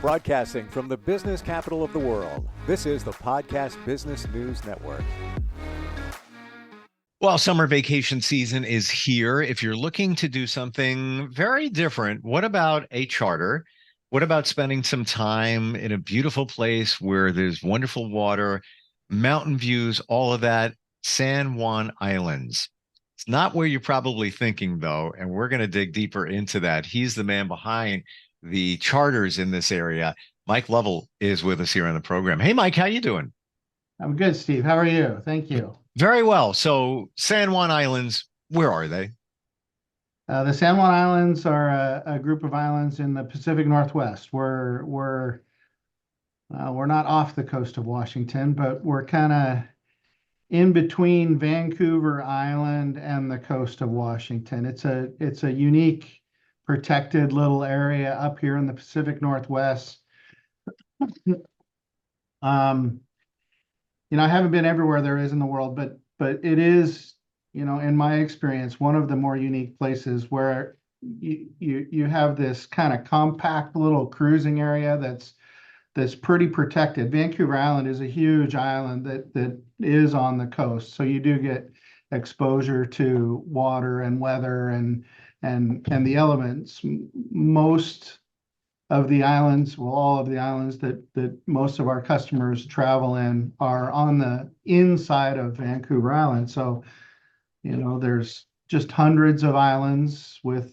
Broadcasting from the business capital of the world, this is the Podcast Business News Network. Well, summer vacation season is here. If you're looking to do something very different, what about a charter? What about spending some time in a beautiful place where there's wonderful water, mountain views, all of that? San Juan Islands. It's not where you're probably thinking, though, and we're going to dig deeper into that. He's the man behind the charters in this area. Mike Lovell is with us here on the program. Hey, Mike, how you doing? I'm good, Steve. How are you? Thank you. Very well. So San Juan Islands, where are they? The San Juan Islands are a group of islands in the Pacific Northwest. We're not off the coast of Washington, but we're kind of in between Vancouver Island and the coast of Washington. It's a unique, protected little area up here in the Pacific Northwest. I haven't been everywhere there is in the world, but it is, in my experience, one of the more unique places where you have this kind of compact little cruising area that's pretty protected. Vancouver Island is a huge island that is on the coast, so you do get exposure to water and weather and the elements. Most of the islands, well, all of the islands that most of our customers travel in are on the inside of Vancouver Island. So, there's just hundreds of islands with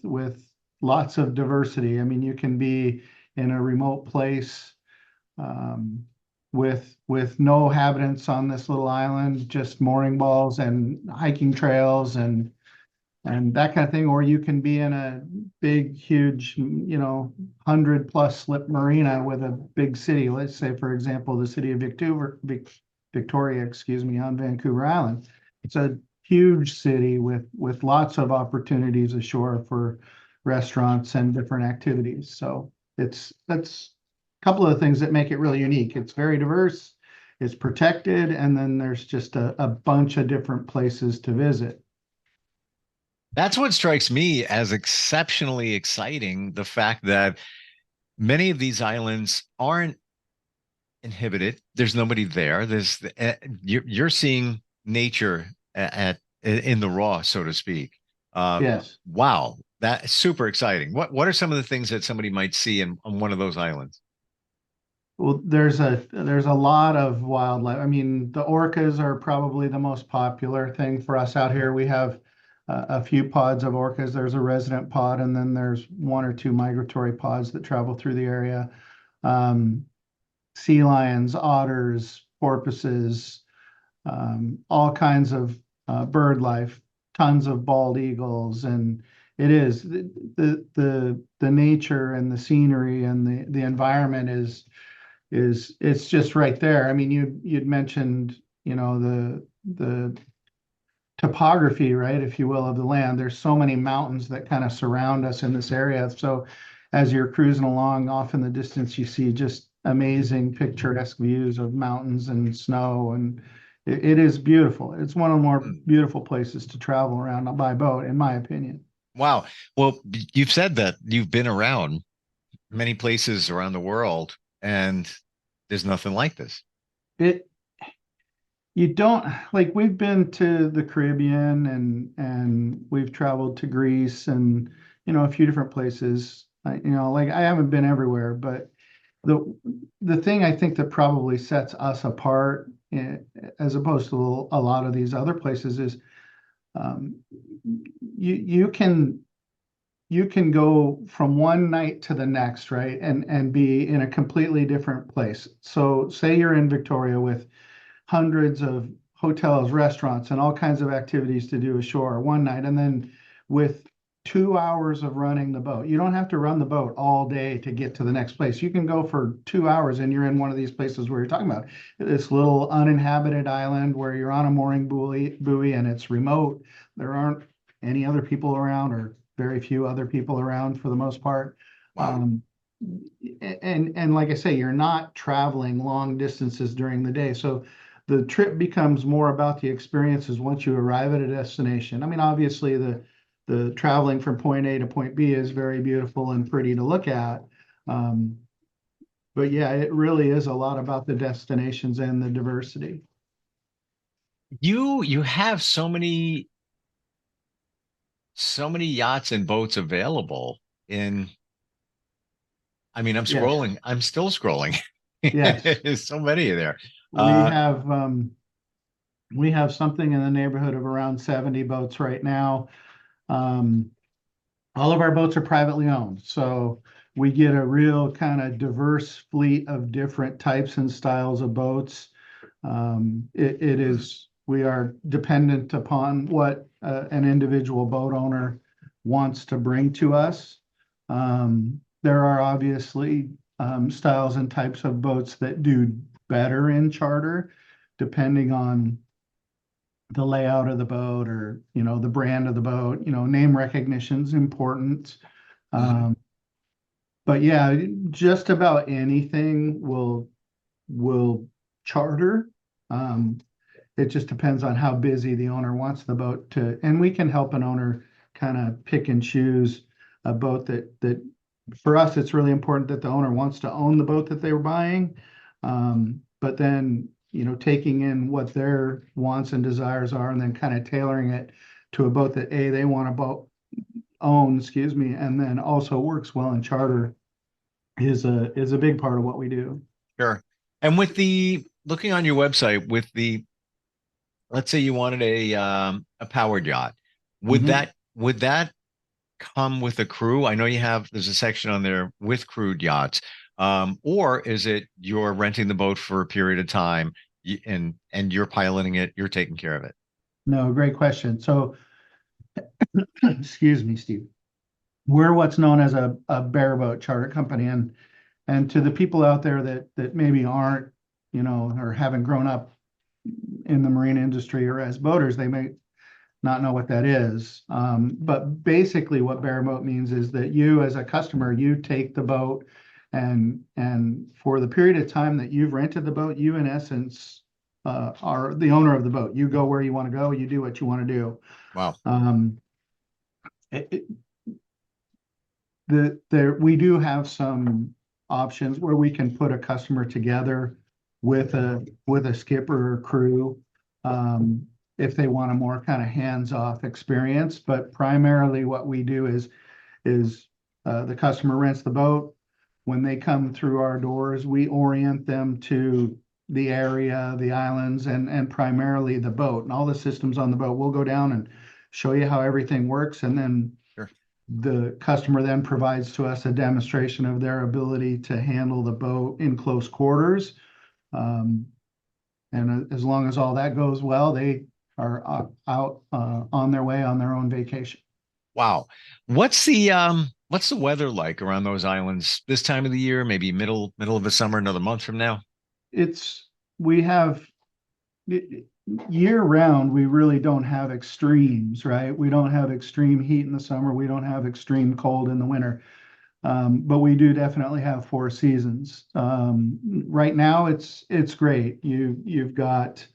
lots of diversity. I mean, you can be in a remote place with no inhabitants on this little island, just mooring balls and hiking trails and that kind of thing, or you can be in a big, huge, 100+ slip marina with a big city. Let's say, for example, the city of Victoria, on Vancouver Island. It's a huge city with lots of opportunities ashore for restaurants and different activities. So that's a couple of things that make it really unique. It's very diverse, it's protected, and then there's just a bunch of different places to visit. That's what strikes me as exceptionally exciting. The fact that many of these islands aren't inhibited. There's nobody there. You're seeing nature in the raw, so to speak. Yes. Wow, that's super exciting. What are some of the things that somebody might see on one of those islands? Well, there's a lot of wildlife. I mean, the orcas are probably the most popular thing for us out here. We have a few pods of orcas. There's a resident pod, and then there's one or two migratory pods that travel through the area. Sea lions, otters, porpoises, all kinds of bird life, tons of bald eagles, and it is the nature and the scenery and the environment is it's just right there. I mean, you'd mentioned, the topography, right, if you will, of the land. There's so many mountains that kind of surround us in this area. So as you're cruising along, off in the distance, you see just amazing picturesque views of mountains and snow, and it is beautiful. It's one of the more beautiful places to travel around by boat, in my opinion. Wow. Well, you've said that you've been around many places around the world, and there's nothing like this. You don't, like, we've been to the Caribbean and we've traveled to Greece and a few different places. I haven't been everywhere, but the thing I think that probably sets us apart, as opposed to a lot of these other places, is you can go from one night to the next, right, and be in a completely different place. So say you're in Victoria with hundreds of hotels, restaurants, and all kinds of activities to do ashore one night, and then with 2 hours of running the boat. You don't have to run the boat all day to get to the next place. You can go for 2 hours and you're in one of these places where you're talking about, this little uninhabited island where you're on a mooring buoy and it's remote. There aren't any other people around, or very few other people around for the most part. Wow. And like I say, you're not traveling long distances during the day. So the trip becomes more about the experiences once you arrive at a destination. I mean, obviously the traveling from point A to point B is very beautiful and pretty to look at. but yeah, it really is a lot about the destinations and the diversity. You have so many yachts and boats available in, I mean, Yes, I'm still scrolling. yes. There's so many there. We Uh, have we have something in the neighborhood of around 70 boats right now. Um, all of our boats are privately owned, so we get a real kind of diverse fleet of different types and styles of boats. It is, we are dependent upon what an individual boat owner wants to bring to us. There are obviously styles and types of boats that do better in charter, depending on the layout of the boat or, the brand of the boat. Name recognition is important. mhm. Um, but yeah, just about anything will charter. Um, it just depends on how busy the owner wants the boat to, and we can help an owner kind of pick and choose a boat that for us, it's really important that the owner wants to own the boat that they were buying. But then, taking in what their wants and desires are and then kind of tailoring it to a boat that they want to own, excuse me, and then also works well in charter is a big part of what we do. Sure. And with the looking on your website with the, let's say you wanted a powered yacht, Mhm. would that come with a crew? I know there's a section on there with crewed yachts. Or is it you're renting the boat for a period of time and you're piloting it, you're taking care of it? No, great question. So, excuse me, Steve. We're what's known as a bareboat charter company, and to the people out there that maybe aren't, or haven't grown up in the marine industry or as boaters, they may not know what that is. But basically, what bareboat means is that you, as a customer, you take the boat, and for the period of time that you've rented the boat, you in essence are the owner of the boat. You go where you want to go. You do what you want to do. Wow. Um, it, it- we do have some options where we can put a customer together with a skipper or crew, um, if they want a more kind of hands-off experience. But primarily what we do is the customer rents the boat. When they come through our doors, we orient them to the area, the islands, and primarily the boat and all the systems on the boat. We'll go down and show you how everything works, and then Sure. the customer then provides to us a demonstration of their ability to handle the boat in close quarters. Um, and as long as all that goes well, they are out on their way on their own vacation. Wow. What's the weather like around those islands this time of the year, maybe middle of the summer, another month from now? It's we have year round, we really don't have extremes, right? We don't have extreme heat in the summer. We don't have extreme cold in the winter. But we do definitely have four seasons. Right now, it's great. You've got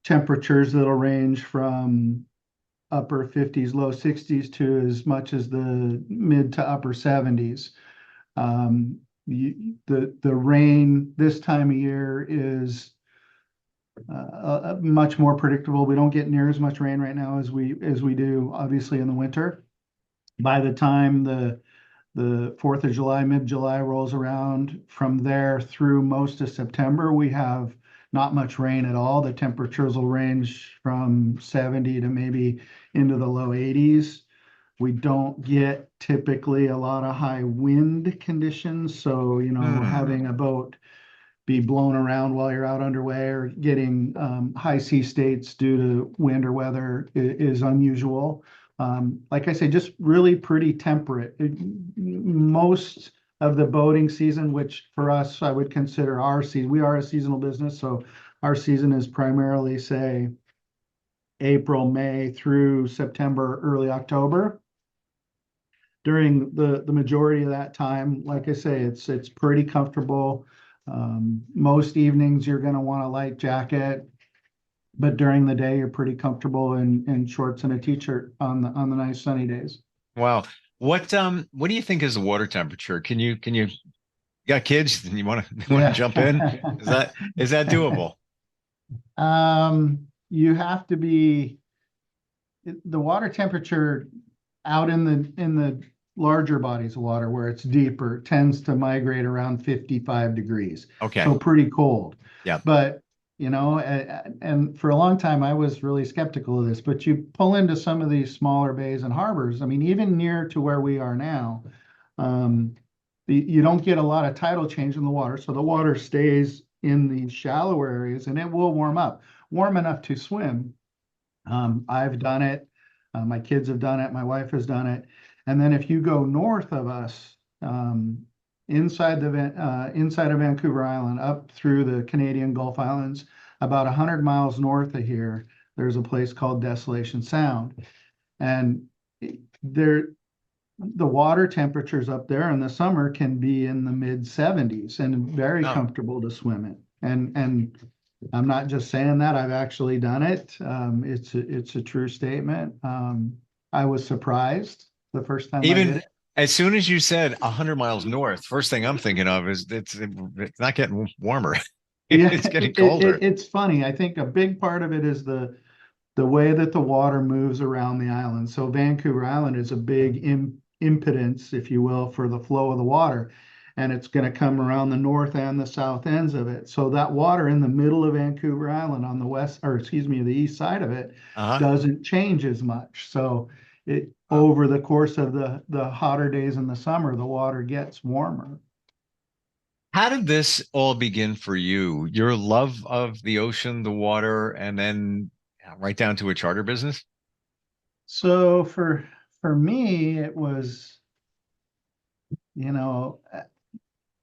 temperatures that'll range from upper 50s, low 60s to as much as the mid to upper 70s. The rain this time of year is much more predictable. We don't get near as much rain right now as we do obviously in the winter. By the time the 4th of July, mid-July rolls around, from there through most of September, we have not much rain at all. The temperatures will range from 70 to maybe into the low 80s. We don't get typically a lot of high wind conditions. So, Hmm. having a boat be blown around while you're out underway or getting high sea states due to wind or weather is unusual. Like I say, just really pretty temperate. Most of the boating season, which for us, I would consider our season, we are a seasonal business. So our season is primarily, say, April, May through September, early October. During the majority of that time, like I say, it's pretty comfortable. Most evenings you're going to want a light jacket, but during the day you're pretty comfortable in shorts and a t-shirt on the nice sunny days. Wow. What do you think is the water temperature? Can you You got kids? You want to Yeah. jump in? Is that doable? You have to be the water temperature out in the larger bodies of water where it's deeper tends to migrate around 55 degrees. Okay. So pretty cold. Yeah. But and for a long time I was really skeptical of this, but you pull into some of these smaller bays and harbors, I mean, even near to where we are now, um, you don't get a lot of tidal change in the water. So the water stays in these shallower areas and it will warm up, warm enough to swim. I've done it. My kids have done it. My wife has done it. And then if you go north of us, inside of Vancouver Island, up through the Canadian Gulf Islands, about 100 miles north of here, there's a place called Desolation Sound. And there, the water temperatures up there in the summer can be in the mid 70s and very Oh, comfortable to swim in. And I'm not just saying that, I've actually done it. It's a true statement. I was surprised the first time I did even it. as soon as you said 100 miles north, first thing I'm thinking of is it's not getting warmer. Yeah, It's getting colder. it's funny. I think a big part of it is the way that the water moves around the island. So Vancouver Island is a big impedance, if you will, for the flow of the water. And it's going to come around the north and the south ends of it. So that water in the middle of Vancouver Island on the west, or excuse me, the east side of it Uh-huh. doesn't change as much. So it Wow. over the course of the hotter days in the summer, the water gets warmer. How did this all begin for you? Your love of the ocean, the water, and then right down to a charter business? So for me, it was, you know,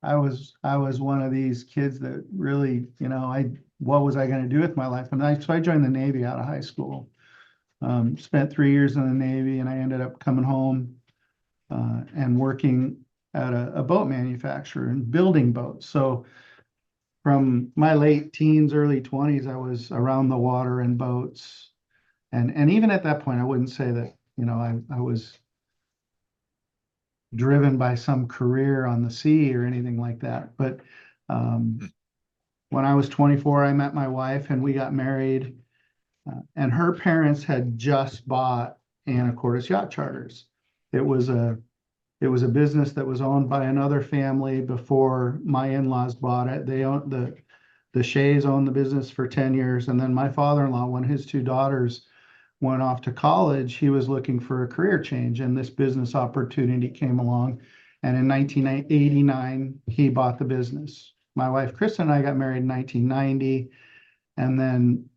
I was one of these kids that really, I what was I going to do with my life? And I joined the Navy out of high school. Spent 3 years in the Navy, and I ended up coming home and working at a boat manufacturer and building boats. So from my late teens, early 20s, I was around the water and boats. And even at that point, I wouldn't say that, I was driven by some career on the sea or anything like that. But um, when I was 24, I met my wife and we got married. And her parents had just bought Anacortes Yacht Charters. It was a it was a business that was owned by another family before my in-laws bought it. They owned the Shays owned the business for 10 years, and then my father-in-law, when his two daughters went off to college, he was looking for a career change, and this business opportunity came along. And in 1989, he bought the business. My wife, Kristen, and I got married in 1990. And then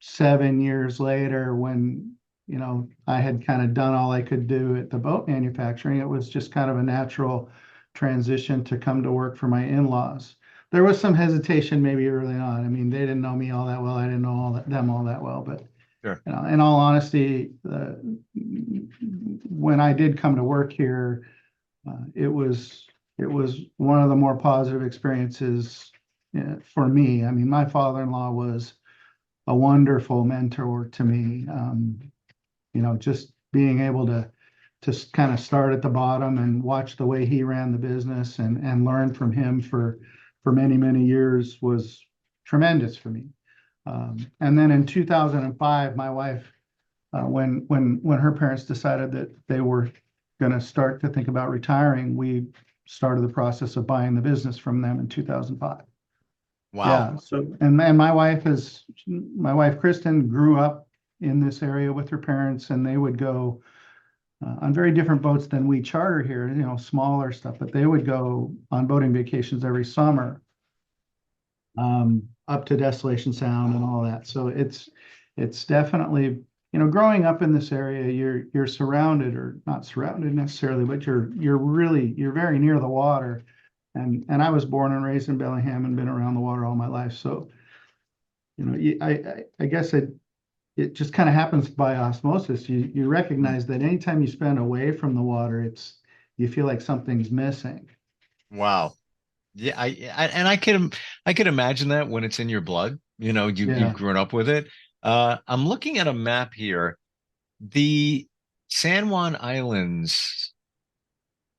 7 years later, when I had kind of done all I could do at the boat manufacturing, it was just kind of a natural transition to come to work for my in-laws. There was some hesitation maybe early on. I mean, they didn't know me all that well. I didn't know them all that well. But Sure. in all honesty, when I did come to work here, it was one of the more positive experiences for me. I mean, my father-in-law was a wonderful mentor to me. Just being able to kind of start at the bottom and watch the way he ran the business and learn from him for many, many years was tremendous for me. And then in 2005, my wife, when her parents decided that they were going to start to think about retiring, we started the process of buying the business from them in 2005. Wow. Yeah. So, and my wife Kristen grew up in this area with her parents, and they would go on very different boats than we charter here, smaller stuff, but they would go on boating vacations every summer up to Desolation Sound and all that. So it's definitely, growing up in this area, you're surrounded, or not surrounded necessarily, but you're very near the water. And I was born and raised in Bellingham and been around the water all my life. So, I guess it just kind of happens by osmosis. You Hmm. recognize that anytime you spend away from the water, you feel like something's missing. Wow. Yeah, and I could imagine that when it's in your blood. You've Yeah. grown up with it. I'm looking at a map here. The San Juan Islands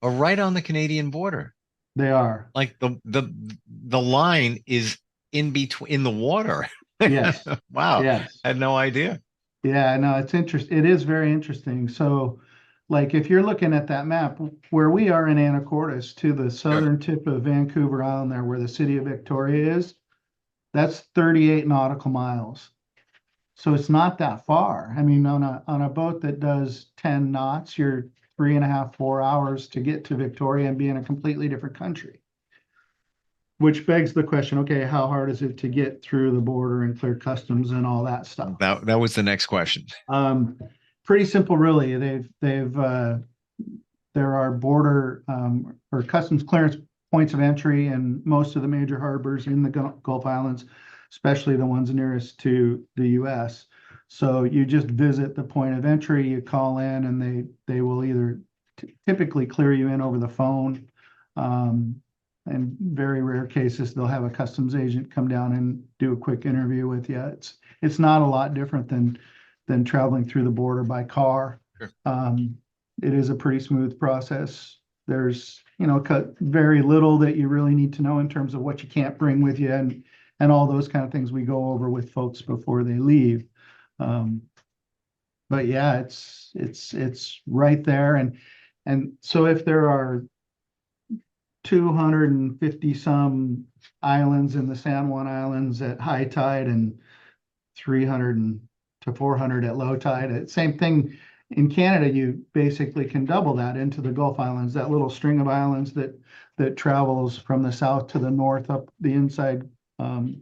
are right on the Canadian border. They are. Like the line is in between in the water. Yes. Wow, Yes. I had no idea. Yeah, no, it's interesting. It is very interesting. So, like, if you're looking at that map, where we are in Anacortes to the Sure. southern tip of Vancouver Island, there where the city of Victoria is, that's 38 nautical miles. So it's not that far. I mean, on a boat that does 10 knots, you're 3.5, 4 hours to get to Victoria and be in a completely different country. Which begs the question, okay, how hard is it to get through the border and clear customs and all that stuff? That was the next question. Um, Pretty simple, really. There are border or customs clearance points of entry in most of the major harbors in the Gulf Islands, especially the ones nearest to the U.S. So you just visit the point of entry, you call in, and they will either typically clear you in over the phone. In very rare cases, they'll have a customs agent come down and do a quick interview with you. It's not a lot different than traveling through the border by car. Sure. It is a pretty smooth process. There's, very little that you really need to know in terms of what you can't bring with you and all those kind of things we go over with folks before they leave. But yeah, it's right there. And so if there are 250 some islands in the San Juan Islands at high tide and 300 to 400 at low tide. Same thing in Canada, you basically can double that into the Gulf Islands, that little string of islands that travels from the south to the north up the inside of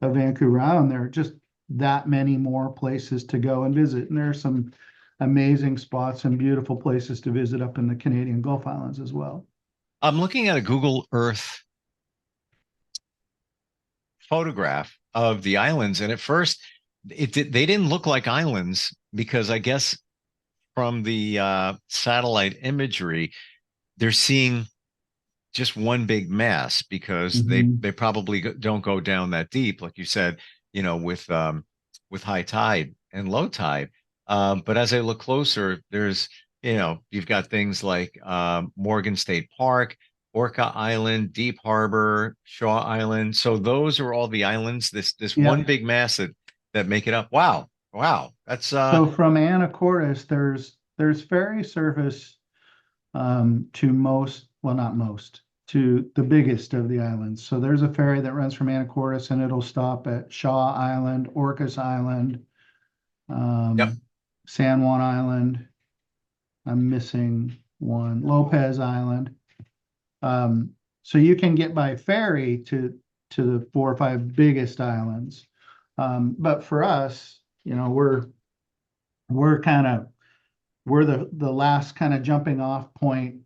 Vancouver Island. There are just that many more places to go and visit. And there are some amazing spots and beautiful places to visit up in the Canadian Gulf Islands as well. I'm looking at a Google Earth photograph of the islands, and at first they didn't look like islands because I guess from the satellite imagery, they're seeing just one big mass because Mhm. they probably don't go down that deep, like you said, with high tide and low tide. But as I look closer, there's you've got things like Morgan State Park, Orca Island, Deep Harbor, Shaw Island. So those are all the islands. This one Yeah. big mass that make it up. Wow, wow, that's So from Anacortes, there's ferry service to most, well, not most, to the biggest of the islands. So there's a ferry that runs from Anacortes and it'll stop at Shaw Island, Orcas Island, yep. San Juan Island. I'm missing one, Lopez Island. So you can get by ferry to the 4 or 5 biggest islands. But for us, we're kind of we're the last kind of jumping off point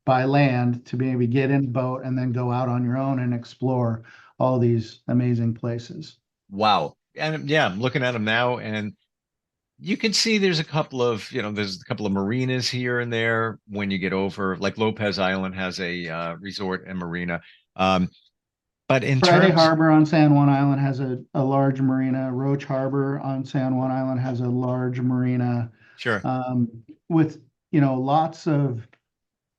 by land to maybe get in a boat and then go out on your own and explore all these amazing places. Wow. And yeah, I'm looking at them now, and you can see there's a couple of marinas here and there when you get over, like Lopez Island has a resort and marina. Um, but in Friday terms, Harbor on San Juan Island has a large marina. Roach Harbor on San Juan Island has a large marina sure. um, with, lots of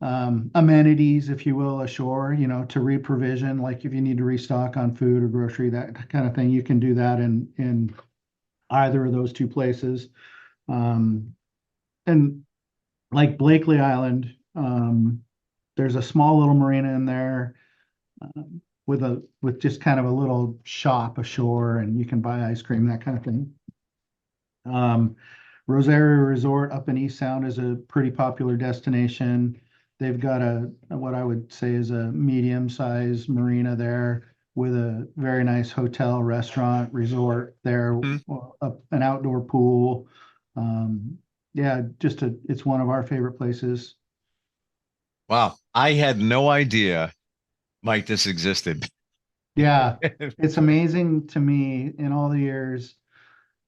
amenities, if you will, ashore, to reprovision, like if you need to restock on food or grocery, that kind of thing, you can do that in either of those two places. And like Blakely Island, there's a small little marina in there with just kind of a little shop ashore, and you can buy ice cream, that kind of thing. Um, Rosario Resort up in East Sound is a pretty popular destination. They've got what I would say is a medium-sized marina there with a very nice hotel, restaurant, resort there, Hmm. an outdoor pool. Yeah, it's one of our favorite places. Wow. I had no idea, Mike, this existed. Yeah, it's amazing to me in all the years,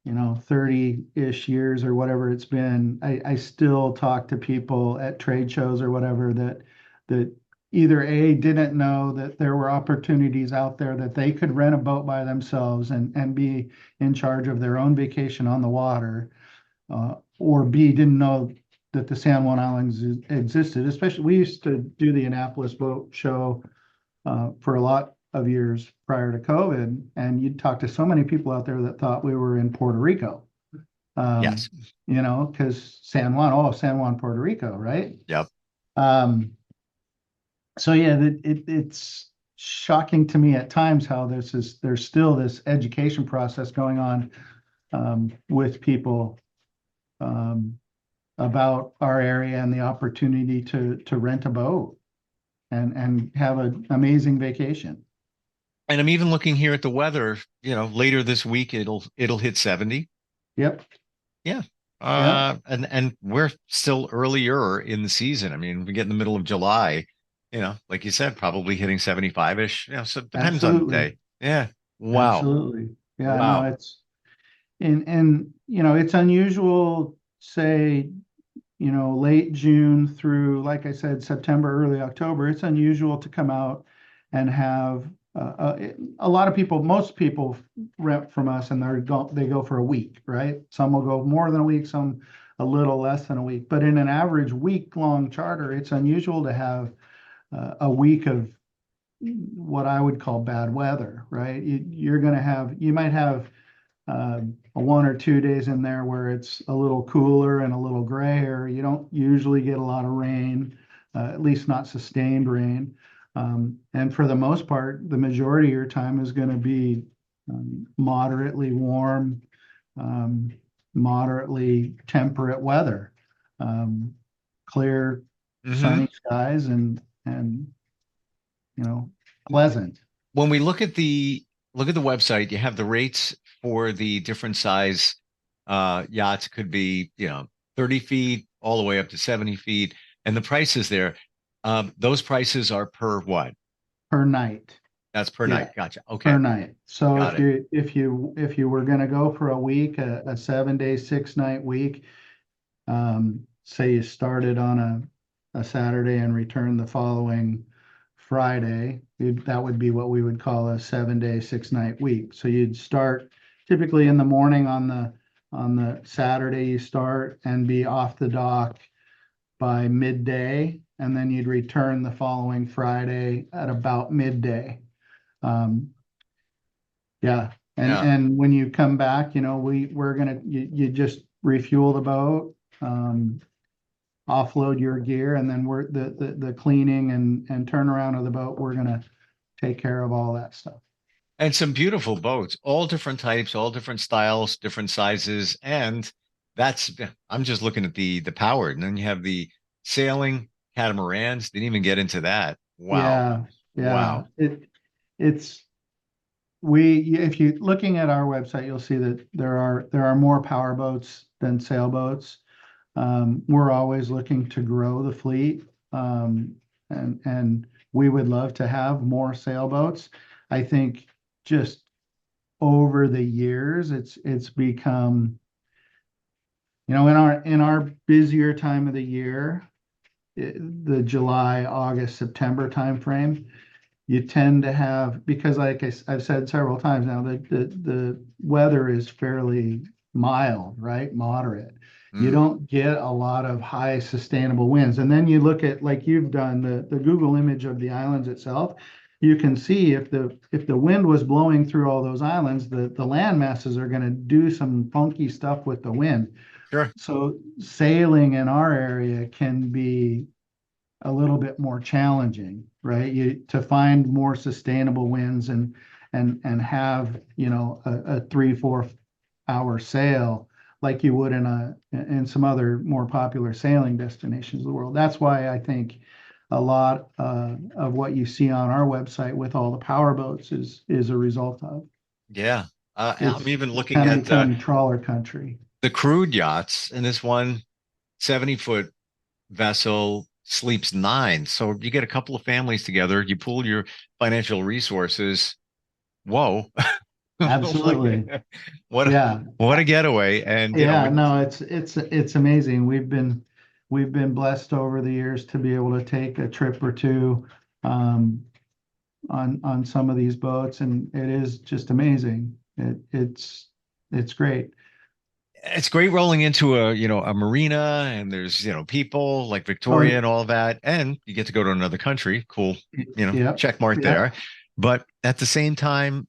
30-ish years or whatever it's been, I still talk to people at trade shows or whatever that either A, didn't know that there were opportunities out there that they could rent a boat by themselves and be in charge of their own vacation on the water, or B, didn't know that the San Juan Islands existed. Especially, we used to do the Annapolis Boat Show for a lot of years prior to COVID, and you'd talk to so many people out there that thought we were in Puerto Rico. Yes. Because San Juan, Puerto Rico, right? Yep. So yeah, it's shocking to me at times how there's still this education process going on with people about our area and the opportunity to rent a boat and have an amazing vacation. And I'm even looking here at the weather, later this week it'll hit 70. Yep. Yeah. Yeah. And we're still earlier in the season. I mean, we get in the middle of July, like you said, probably hitting 75-ish. So it depends on the Absolutely. day. Yeah. Wow. Absolutely. Yeah, no, Wow. it's and it's unusual, say, late June through, like I said, September, early October. It's unusual to come out and have a lot of people, most people rent from us and they go for a week, right? Some will go more than a week, some a little less than a week. But in an average week-long charter, it's unusual to have a week of what I would call bad weather, right? You might have a 1 or 2 days in there where it's a little cooler and a little grayer. You don't usually get a lot of rain, at least not sustained rain. And for the most part, the majority of your time is going to be moderately warm, moderately temperate weather, clear, Hmm. sunny skies, and pleasant. When we look at the website, you have the rates for the different size yachts. Could be 30 feet all the way up to 70 feet, and the prices there. Those prices are per what? Per night. That's per Yeah, night. Gotcha. per Okay, night. So got if it. you were going to go for a week, a 7 day, 6 night week, say you started on a Saturday and returned the following Friday, that would be what we would call a 7 day, 6 night week. So you'd start typically in the morning on the Saturday you start and be off the dock by midday, and then you'd return the following Friday at about midday. Um, yeah, Yeah. and when you come back, you just refuel the boat, offload your gear, and then we're the cleaning and turnaround of the boat. We're gonna take care of all that stuff. And some beautiful boats, all different types, all different styles, different sizes, and that's I'm just looking at the powered, and then you have the sailing catamarans. Didn't even get into that. Wow. Yeah, yeah. Wow. It's if you looking at our website, you'll see that there are more power boats than sailboats. We're always looking to grow the fleet, and we would love to have more sailboats. I think just over the years, it's become, in our busier time of the year, the July, August, September timeframe, you tend to have, because like I've said several times now, the weather is fairly mild, right? Moderate. You Mm, don't get a lot of high sustainable winds. And then you look at, like you've done, the Google image of the islands itself. You can see if the wind was blowing through all those islands, the land masses are going to do some funky stuff with the wind. sure. So sailing in our area can be a little bit more challenging, right? You to find more sustainable winds and have, a 3-4 hour sail like you would in some other more popular sailing destinations of the world. That's why I think a lot of what you see on our website with all the power boats is a result of. Yeah. I'm even It's looking kind of at become trawler country. the crude yachts, and this one 70-foot vessel sleeps nine. So you get a couple of families together, you pool your financial resources. Whoa. Absolutely. what a, Yeah. what a getaway. And Yeah, no, it's amazing. We've been blessed over the years to be able to take a trip or two on some of these boats, and it is just amazing. It's great. It's great rolling into a marina, and there's, people like Victoria and all that. And you get to go to another country. Cool. Yep. Check mark Yep. there. But at the same time,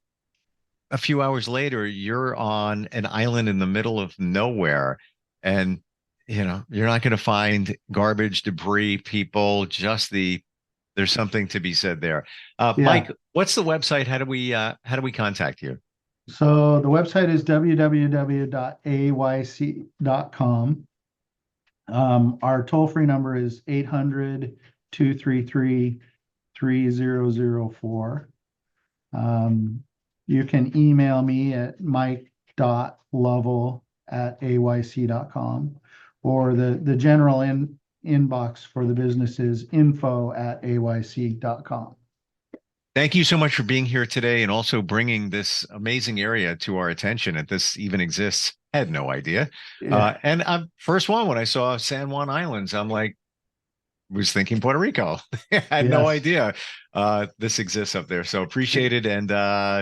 a few hours later, you're on an island in the middle of nowhere. And, you're not going to find garbage, debris, people, there's something to be said there. Mike, what's the website? How do we contact you? So the website is www.ayc.com. Our toll-free number is 800-233-3004. You can email me at mike.lovell@ayc.com, or the general inbox for the business is info@ayc.com. Thank you so much for being here today, and also bringing this amazing area to our attention that this even exists. I had no idea. And first one, when I saw San Juan Islands, I'm like, was thinking Puerto Rico. I had no idea this exists up there. So appreciate it. And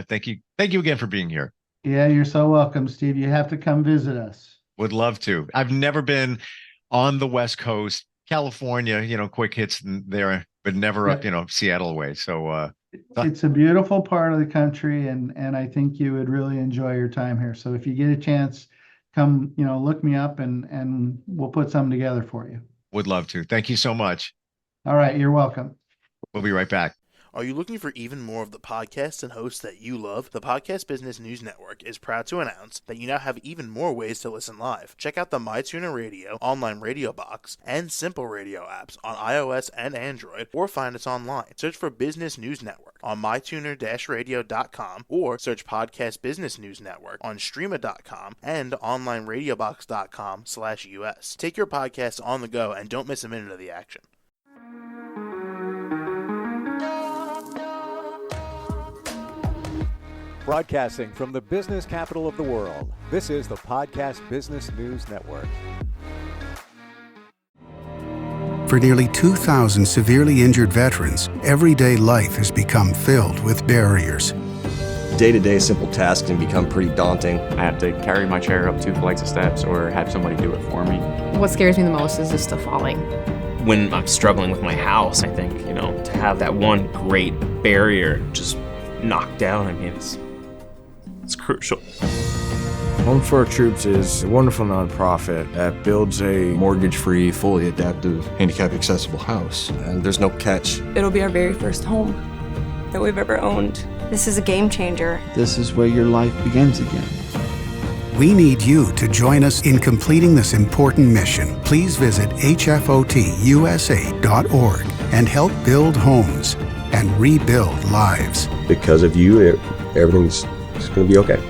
thank you. Thank you again for being here. Yeah, you're so welcome, Steve. You have to come visit us. Would love to. I've never been on the West Coast, California, quick hits there, but never up, Seattle way. So it's a beautiful part of the country, and I think you would really enjoy your time here. So if you get a chance, come, look me up, and we'll put something together for you. Would love to. Thank you so much. All right, you're welcome. We'll be right back. Are you looking for even more of the podcasts and hosts that you love? The Podcast Business News Network is proud to announce that you now have even more ways to listen live. Check out the MyTuner Radio, online radio box, and Simple Radio apps on iOS and Android, or find us online. Search for Business News Network on mytuner-radio.com, or search Podcast Business News Network on streama.com and onlineradiobox.com/US. Take your podcast on the go and don't miss a minute of the action. Broadcasting from the business capital of the world, this is the Podcast Business News Network. For nearly 2,000 severely injured veterans, everyday life has become filled with barriers. Day-to-day simple tasks can become pretty daunting. I have to carry my chair up 2 flights of steps or have somebody do it for me. What scares me the most is just the falling. When I'm struggling with my house, I think, to have that one great barrier just knocked down, it's crucial. Home for Our Troops is a wonderful nonprofit that builds a mortgage-free, fully adaptive, handicap-accessible house. And there's no catch. It'll be our very first home that we've ever owned. This is a game changer. This is where your life begins again. We need you to join us in completing this important mission. Please visit hfotusa.org and help build homes and rebuild lives. Because of you, everything's going to be okay.